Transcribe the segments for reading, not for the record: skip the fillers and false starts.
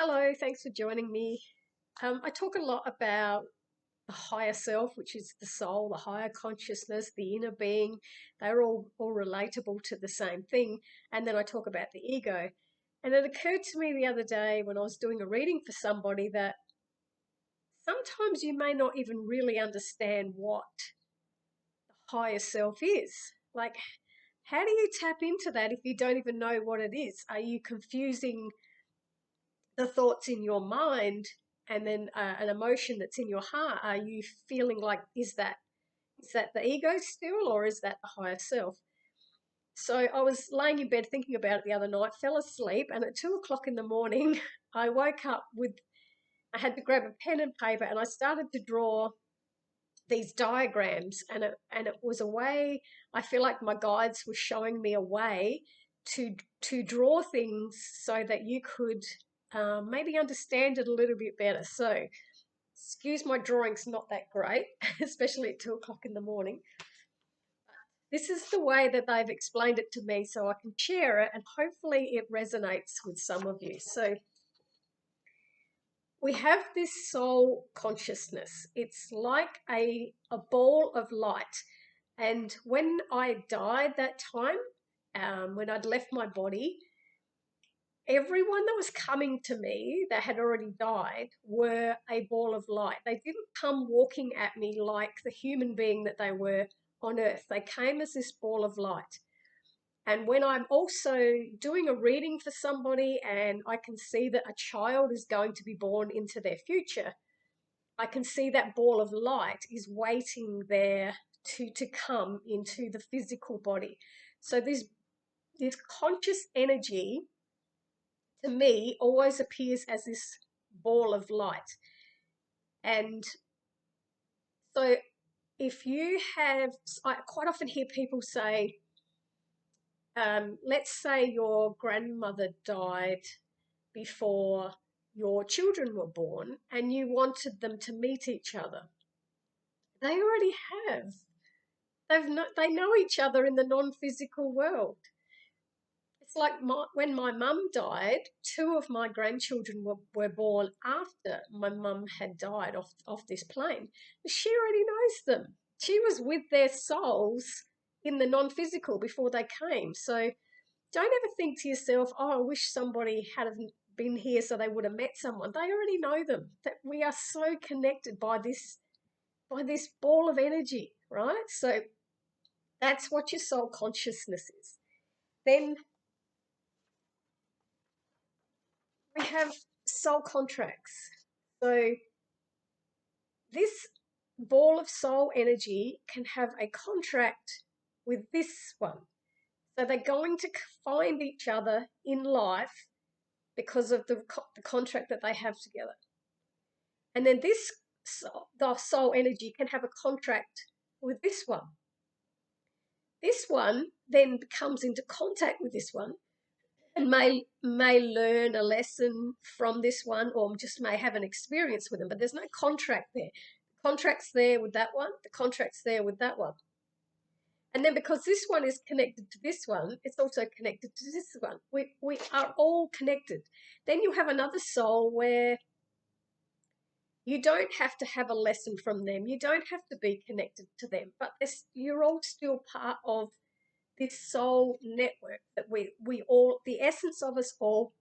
Hello, thanks for joining me. I talk a lot about the higher self, which is the soul, the higher consciousness, the inner being. They're all relatable to the same thing. And then I talk about the ego. And it occurred to me the other day when I was doing a reading for somebody that sometimes you may not even really understand what the higher self is. Like, how do you tap into that if you don't even know what it is? Are you confusing the thoughts in your mind and then an emotion that's in your heart? Are you feeling like is that the ego still, or is that the higher self? So I was laying in bed thinking about it the other night, fell asleep, and at 2 o'clock in the morning I woke up with I had to grab a pen and paper, and I started to draw these diagrams, and it was a way. I feel like my guides were showing me a way to draw things so that you could maybe understand it a little bit better. So excuse my drawing's not that great, especially at 2 o'clock in the morning. This is the way that they've explained it to me so I can share it, and hopefully it resonates with some of you. So we have this soul consciousness. It's like a ball of light. And when I died that time, when I'd left my body, everyone that was coming to me that had already died were a ball of light. They didn't come walking at me like the human being that they were on earth. They came as this ball of light. And when I'm also doing a reading for somebody and I can see that a child is going to be born into their future, I can see that ball of light is waiting there to come into the physical body. So this conscious energy to me always appears as this ball of light. And so if you have, I quite often hear people say, let's say your grandmother died before your children were born and you wanted them to meet each other. They already have. They know each other in the non-physical world. It's like when my mum died, two of my grandchildren were born after my mum had died off this plane. She already knows them. She was with their souls in the non-physical before they came. So don't ever think to yourself, oh, I wish somebody hadn't been here so they would have met someone. They already know them. That we are so connected by this ball of energy, right? So that's what your soul consciousness is. Then we have soul contracts. So this ball of soul energy can have a contract with this one. So they're going to find each other in life because of the contract that they have together. And then the soul energy can have a contract with this one. This one then comes into contact with this one and may learn a lesson from this one, or just may have an experience with them, but there's no contract there. The contract's there with that one, the contract's there with that one. And then because this one is connected to this one, it's also connected to this one. We are all connected. Then you have another soul where you don't have to have a lesson from them. You don't have to be connected to them, but you're all still part of this soul network that we all, the essence of us all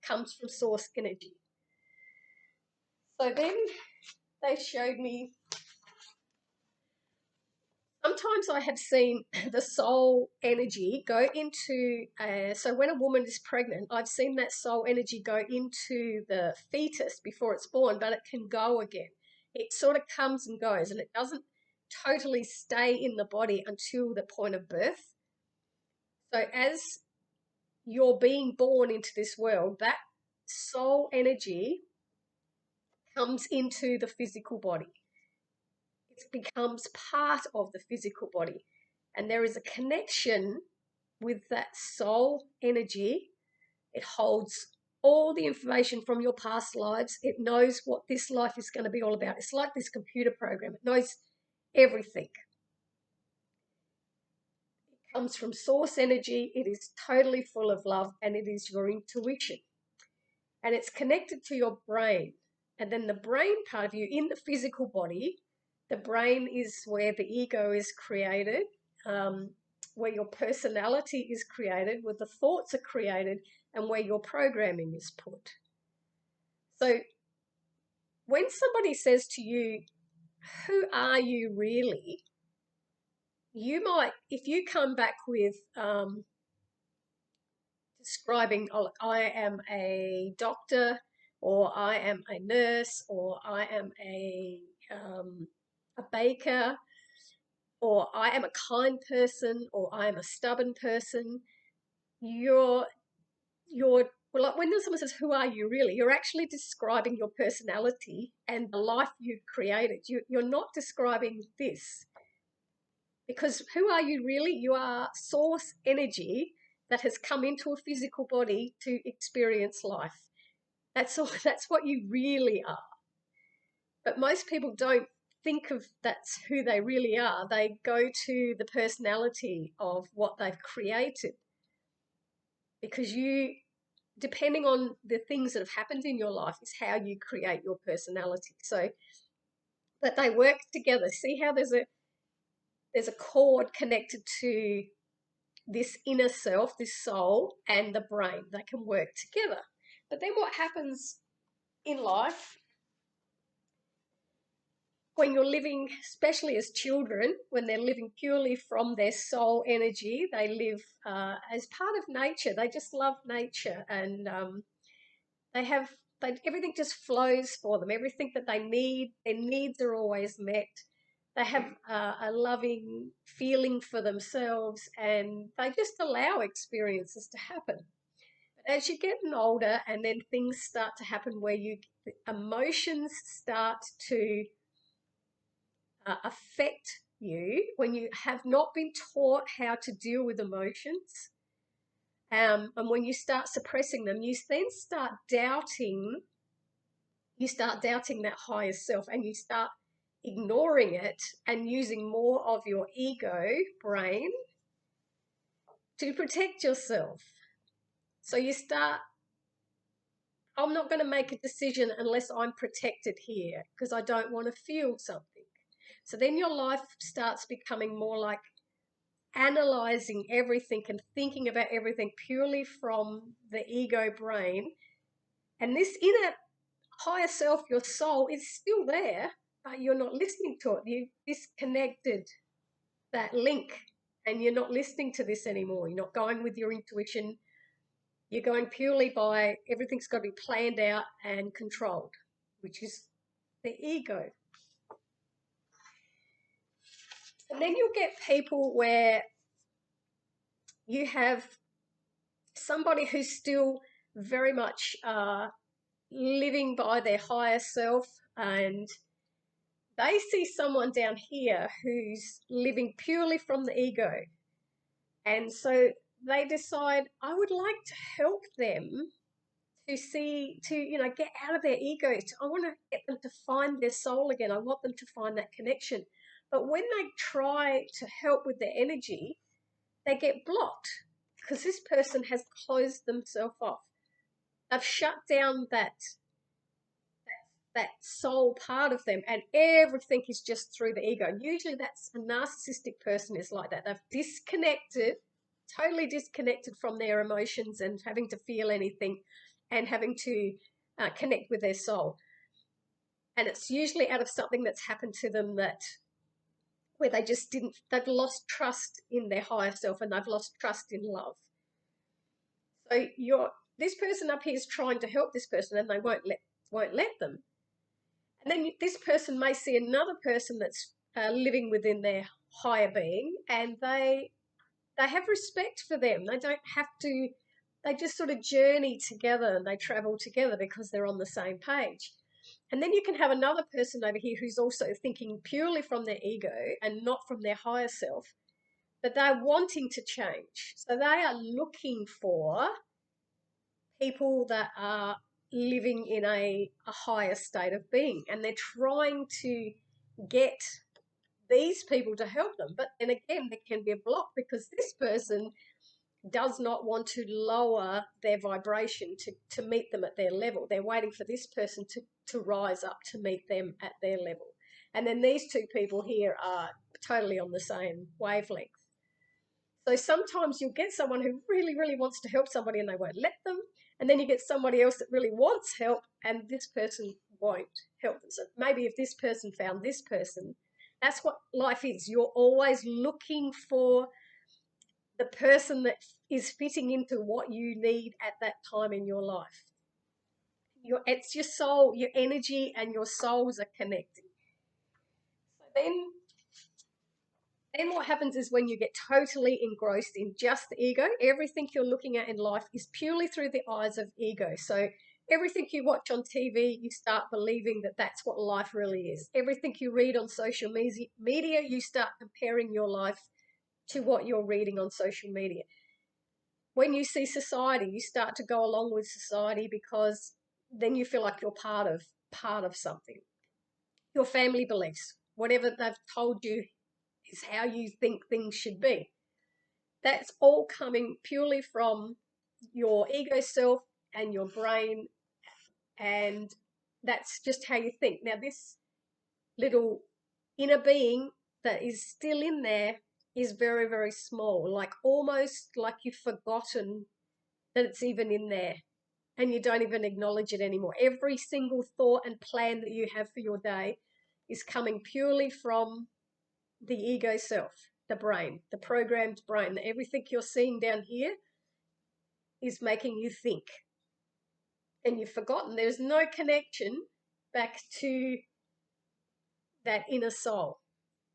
comes from source energy. So then they showed me, sometimes I have seen the soul energy go into, so when a woman is pregnant, I've seen that soul energy go into the fetus before it's born, but it can go again. It sort of comes and goes, and it doesn't totally stay in the body until the point of birth. So as you're being born into this world, that soul energy comes into the physical body. It becomes part of the physical body. And there is a connection with that soul energy. It holds all the information from your past lives. It knows what this life is going to be all about. It's like this computer program. It knows everything. It comes from source energy. It is totally full of love, and it is your intuition. and it's connected to your brain. And then the brain part of you in the physical body, the brain is where the ego is created, where your personality is created, where the thoughts are created, and where your programming is put. So when somebody says to you, who are you really? You might, if you come back with describing, oh, I am a doctor, or I am a nurse, or I am a baker, or I am a kind person, or I am a stubborn person, you're well, like when someone says, who are you really? You're actually describing your personality and the life you've created. You're not describing this. Because who are you really? You are source energy that has come into a physical body to experience life. That's all, that's what you really are. But most people don't think of that's who they really are. They go to the personality of what they've created. Because you, depending on the things that have happened in your life, is how you create your personality. So that they work together. See how there's a cord connected to this inner self, this soul, and the brain. They can work together. But then what happens in life when you're living, especially as children, when they're living purely from their soul energy, they live as part of nature. They just love nature, and they have everything just flows for them. Everything that they need, their needs are always met. They have a loving feeling for themselves, and they just allow experiences to happen. But as you're getting older, and then things start to happen where emotions start to affect you, when you have not been taught how to deal with emotions, and when you start suppressing them, you then start doubting. You start doubting that higher self, and you start ignoring it and using more of your ego brain to protect yourself. So you start, I'm not going to make a decision unless I'm protected here because I don't want to feel something. So then your life starts becoming more like analyzing everything and thinking about everything purely from the ego brain. And this inner higher self, your soul, is still there, but you're not listening to it. You've disconnected that link, and you're not listening to this anymore. You're not going with your intuition. You're going purely by everything's got to be planned out and controlled, which is the ego. And then you'll get people where you have somebody who's still very much living by their higher self, and they see someone down here who's living purely from the ego. And so they decide, I would like to help them to get out of their ego. I want to get them to find their soul again. I want them to find that connection. But when they try to help with their energy, they get blocked because this person has closed themselves off. They've shut down that soul part of them, and everything is just through the ego. And usually that's a narcissistic person is like that. They've disconnected, totally disconnected from their emotions and having to feel anything and having to connect with their soul. And it's usually out of something that's happened to them where they've lost trust in their higher self, and they've lost trust in love. So this person up here is trying to help this person, and they won't let them. And then this person may see another person that's living within their higher being, and they have respect for them. They don't have to, they just sort of journey together and they travel together because they're on the same page. And then you can have another person over here who's also thinking purely from their ego and not from their higher self, but they're wanting to change. So they are looking for people that are living in a higher state of being, and they're trying to get these people to help them. But then again, there can be a block because this person does not want to lower their vibration to meet them at their level. They're waiting for this person to rise up to meet them at their level. And then these two people here are totally on the same wavelength. So sometimes you'll get someone who really, really wants to help somebody and they won't let them. And then you get somebody else that really wants help and this person won't help them. So maybe if this person found this person, that's what life is. You're always looking for the person that is fitting into what you need at that time in your life. It's your soul, your energy and your souls are connecting. So then what happens is when you get totally engrossed in just the ego, everything you're looking at in life is purely through the eyes of ego. So everything you watch on TV, you start believing that that's what life really is. Everything you read on social media, you start comparing your life to what you're reading on social media. When you see society, you start to go along with society because then you feel like you're part of something. Your family beliefs, whatever they've told you is how you think things should be. That's all coming purely from your ego self and your brain, and that's just how you think. Now, this little inner being that is still in there is very, very small, like almost like you've forgotten that it's even in there and you don't even acknowledge it anymore. Every single thought and plan that you have for your day is coming purely from the ego self, the brain, the programmed brain. Everything you're seeing down here is making you think. And you've forgotten there's no connection back to that inner soul.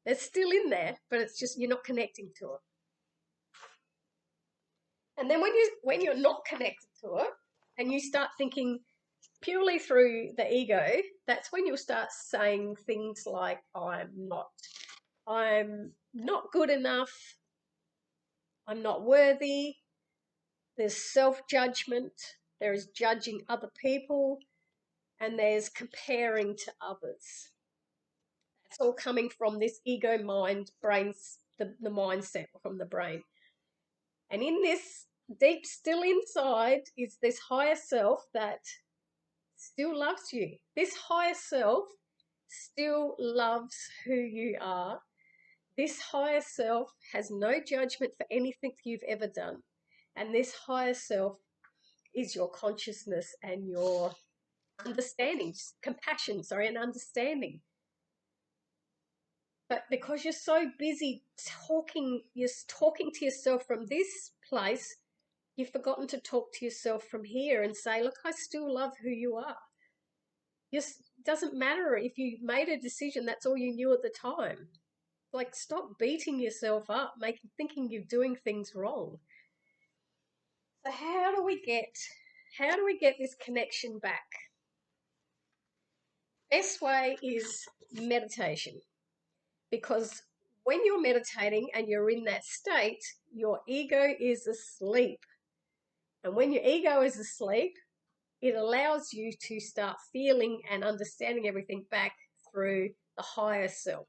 It's still in there, but it's just you're not connecting to it. And then when you're not connected to it and you start thinking purely through the ego, that's when you'll start saying things like, I'm not good enough, I'm not worthy. There's self-judgment, there is judging other people, and there's comparing to others. It's all coming from this ego mind, brains, the mindset from the brain. And in this deep, still inside is this higher self that still loves you. This higher self still loves who you are. This higher self has no judgment for anything you've ever done. And this higher self is your consciousness and your understanding, and understanding. But because you're so busy you're talking to yourself from this place, you've forgotten to talk to yourself from here and say, look, I still love who you are. It doesn't matter if you made a decision, that's all you knew at the time. Like, stop beating yourself up, thinking you're doing things wrong. So how do we get this connection back? Best way is meditation. Because when you're meditating and you're in that state, your ego is asleep. And when your ego is asleep, it allows you to start feeling and understanding everything back through the higher self.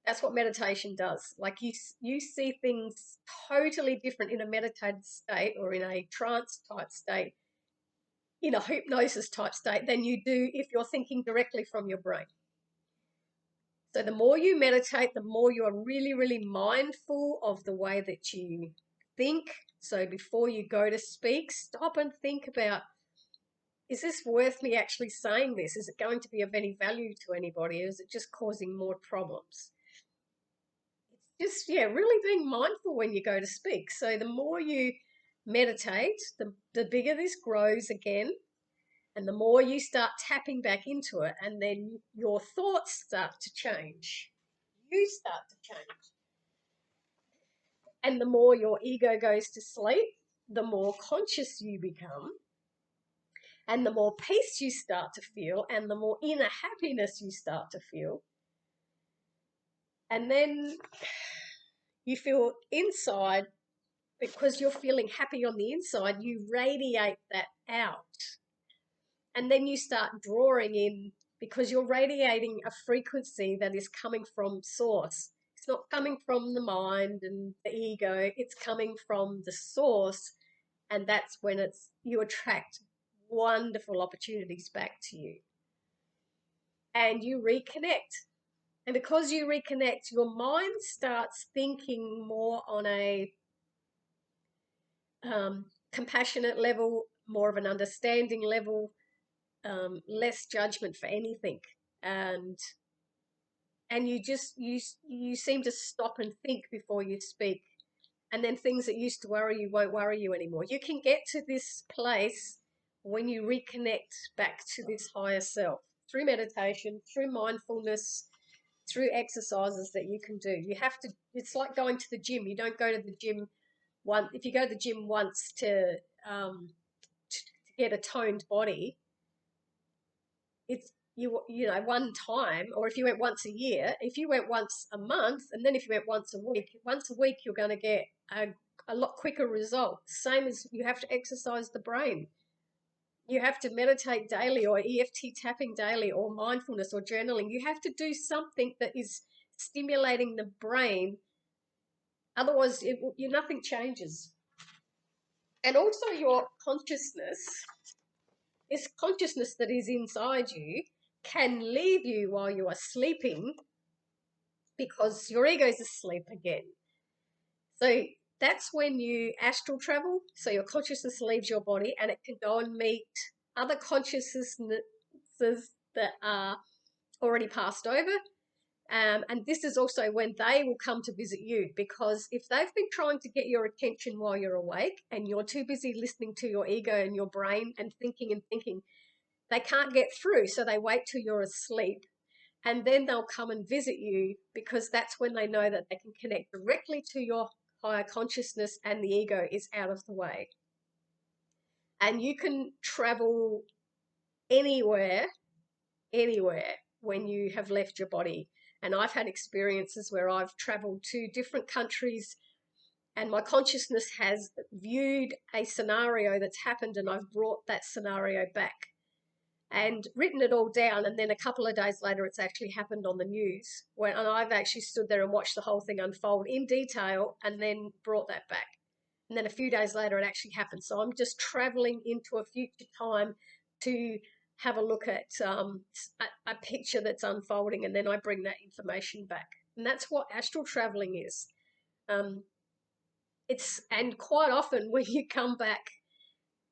That's what meditation does. Like you see things totally different in a meditated state or in a trance type state, in a hypnosis type state, than you do if you're thinking directly from your brain. So the more you meditate, the more you are really, really mindful of the way that you think. So before you go to speak, stop and think about, is this worth me actually saying this? Is it going to be of any value to anybody? Or is it just causing more problems? It's just, really being mindful when you go to speak. So the more you meditate, the bigger this grows again. And the more you start tapping back into it, and then your thoughts start to change. You start to change. And the more your ego goes to sleep, the more conscious you become, and the more peace you start to feel, and the more inner happiness you start to feel. And then you feel inside, because you're feeling happy on the inside, you radiate that out. And then you start drawing in, because you're radiating a frequency that is coming from source. It's not coming from the mind and the ego, it's coming from the source. And that's when you attract wonderful opportunities back to you. And you reconnect. And because you reconnect, your mind starts thinking more on a compassionate level, more of an understanding level, less judgment for anything. And you seem to stop and think before you speak. And then things that used to worry you won't worry you anymore. You can get to this place when you reconnect back to this higher self through meditation, through mindfulness, through exercises that you can do. You have to, it's like going to the gym. You don't go to the gym if you go to the gym once to get a toned body, it's you know, one time, or if you went once a year, if you went once a month, and then if you went once a week you're going to get a lot quicker result. Same as you have to exercise the brain. You have to meditate daily, or EFT tapping daily, or mindfulness, or journaling. You have to do something that is stimulating the brain. Otherwise, nothing changes. And also your consciousness, this consciousness that is inside you, can leave you while you are sleeping because your ego is asleep again. So that's when you astral travel. So your consciousness leaves your body and it can go and meet other consciousnesses that are already passed over. And this is also when they will come to visit you, because if they've been trying to get your attention while you're awake and you're too busy listening to your ego and your brain and thinking, they can't get through. So they wait till you're asleep, and then they'll come and visit you, because that's when they know that they can connect directly to your higher consciousness and the ego is out of the way. And you can travel anywhere when you have left your body. And I've had experiences where I've traveled to different countries and my consciousness has viewed a scenario that's happened and I've brought that scenario back and written it all down. And then a couple of days later, it's actually happened on the news, and I've actually stood there and watched the whole thing unfold in detail and then brought that back. And then a few days later, it actually happened. So I'm just traveling into a future time to have a look at a picture that's unfolding, and then I bring that information back. And that's what astral traveling is. And quite often when you come back,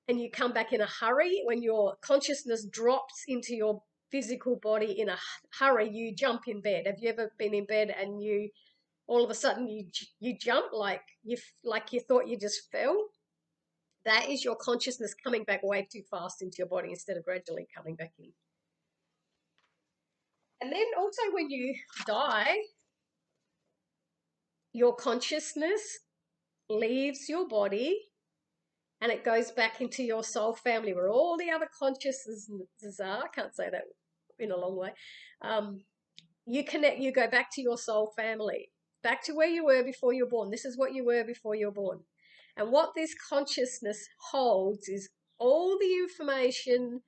and you come back in a hurry, when your consciousness drops into your physical body in a hurry, you jump in bed. Have you ever been in bed and you all of a sudden you jump like you thought you just fell? That is your consciousness coming back way too fast into your body instead of gradually coming back in. And then also when you die, your consciousness leaves your body and it goes back into your soul family where all the other consciousnesses are. I can't say that in a long way. You go back to your soul family, back to where you were before you were born. This is what you were before you were born. And what this consciousness holds is all the information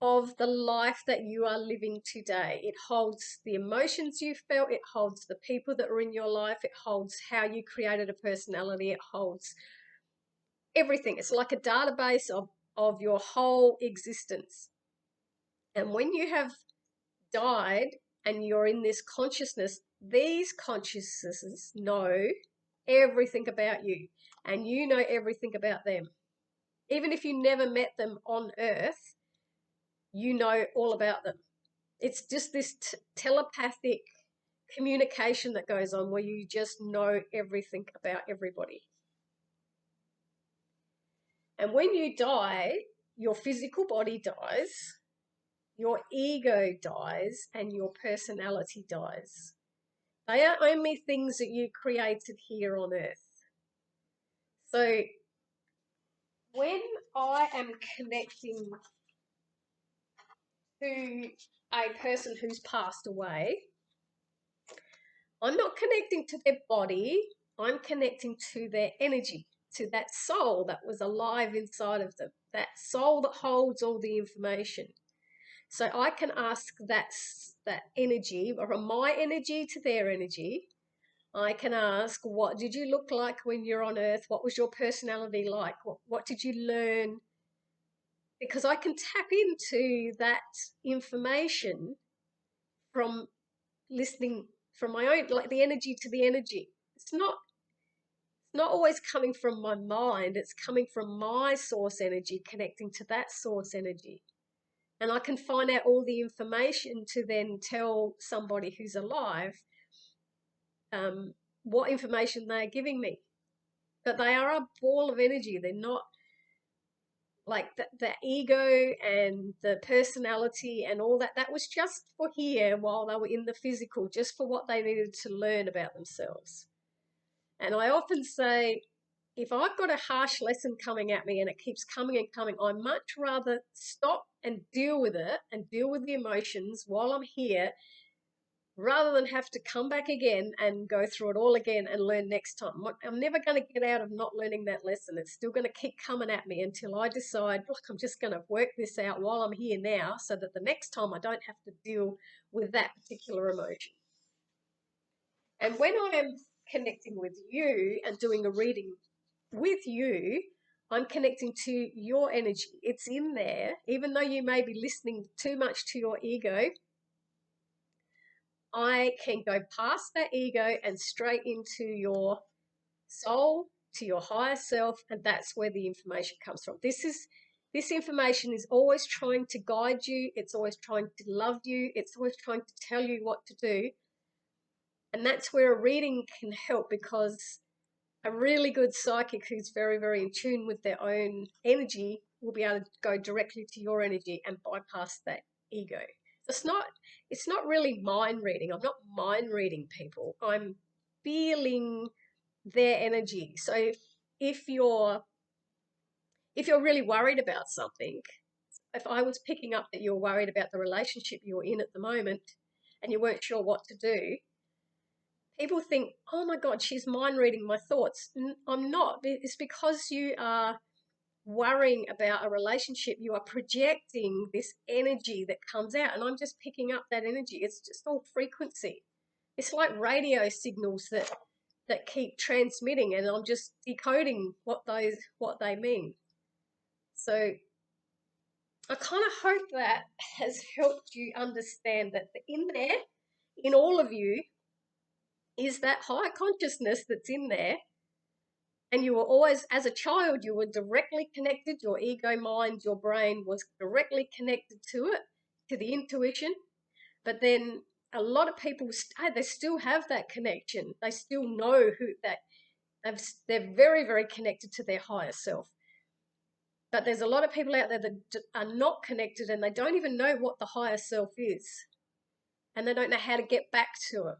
of the life that you are living today. It holds the emotions you felt, it holds the people that were in your life, it holds how you created a personality, it holds everything. It's like a database of your whole existence. And when you have died and you're in this consciousness, these consciousnesses know everything about you and you know everything about them. Even if you never met them on earth, you know all about them. It's just this telepathic communication that goes on where you just know everything about everybody. And when you die, your physical body dies, your ego dies, and your personality dies. They are only things that you created here on earth. So when I am connecting to a person who's passed away, I'm not connecting to their body, I'm connecting to their energy, to that soul that was alive inside of them, that soul that holds all the information. So I can ask that energy, or from my energy to their energy. I can ask, what did you look like when you're on Earth? What was your personality like? What did you learn? Because I can tap into that information from listening from my own, like the energy to the energy. It's not always coming from my mind, it's coming from my source energy connecting to that source energy. And I can find out all the information to then tell somebody who's alive what information they're giving me. But they are a ball of energy. They're not like the ego and the personality and all that. That was just for here while they were in the physical, just for what they needed to learn about themselves. And I often say, if I've got a harsh lesson coming at me and it keeps coming and coming, I much rather stop and deal with it and deal with the emotions while I'm here, rather than have to come back again and go through it all again and learn next time. I'm never going to get out of not learning that lesson. It's still going to keep coming at me until I decide, look, I'm just going to work this out while I'm here now, so that the next time I don't have to deal with that particular emotion. And when I am connecting with you and doing a reading with you, I'm connecting to your energy. It's in there. Even though you may be listening too much to your ego, I can go past that ego and straight into your soul, to your higher self, and that's where the information comes from. This information is always trying to guide you. It's always trying to love you. It's always trying to tell you what to do. And that's where a reading can help, because a really good psychic who's very, very in tune with their own energy will be able to go directly to your energy and bypass that ego. It's not really mind reading. I'm not mind reading people. I'm feeling their energy. So if you're really worried about something, if I was picking up that you're worried about the relationship you're in at the moment and you weren't sure what to do, people think, oh my God, she's mind reading my thoughts. I'm not. It's because you are worrying about a relationship. You are projecting this energy that comes out, and I'm just picking up that energy. It's just all frequency. It's like radio signals that keep transmitting, and I'm just decoding what they mean. So I kind of hope that has helped you understand that in there, in all of you, is that higher consciousness that's in there. And you were always, as a child, you were directly connected. Your ego mind, your brain was directly connected to it, to the intuition. But then a lot of people, they still have that connection. They still know they're very, very connected to their higher self. But there's a lot of people out there that are not connected, and they don't even know what the higher self is. And they don't know how to get back to it.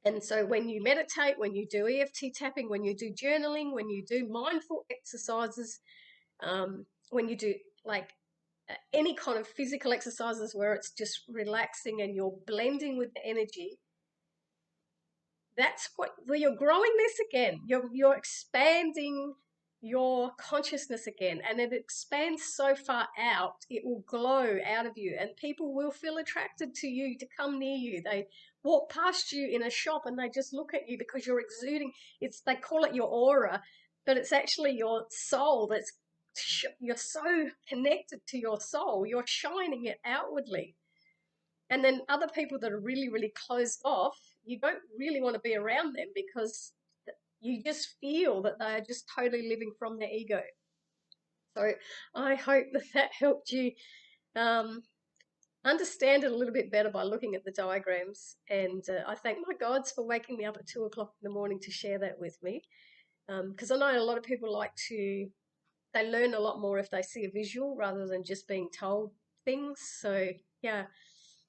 And so when you meditate, when you do EFT tapping, when you do journaling, when you do mindful exercises, when you do like any kind of physical exercises where it's just relaxing and you're blending with the energy, that's where you're growing this again. You're expanding your consciousness again, and it expands so far out, it will glow out of you, and people will feel attracted to you to come near you. They walk past you in a shop and they just look at you because you're exuding. They call it your aura, but it's actually your soul. You're so connected to your soul. You're shining it outwardly. And then other people that are really, really closed off, you don't really want to be around them, because you just feel that they are just totally living from their ego. So I hope that helped you understand it a little bit better by looking at the diagrams. And I thank my gods for waking me up at 2 o'clock in the morning to share that with me. Because I know a lot of people they learn a lot more if they see a visual rather than just being told things. So yeah,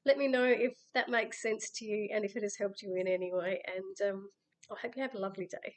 let me know if that makes sense to you and if it has helped you in any way. And I hope you have a lovely day.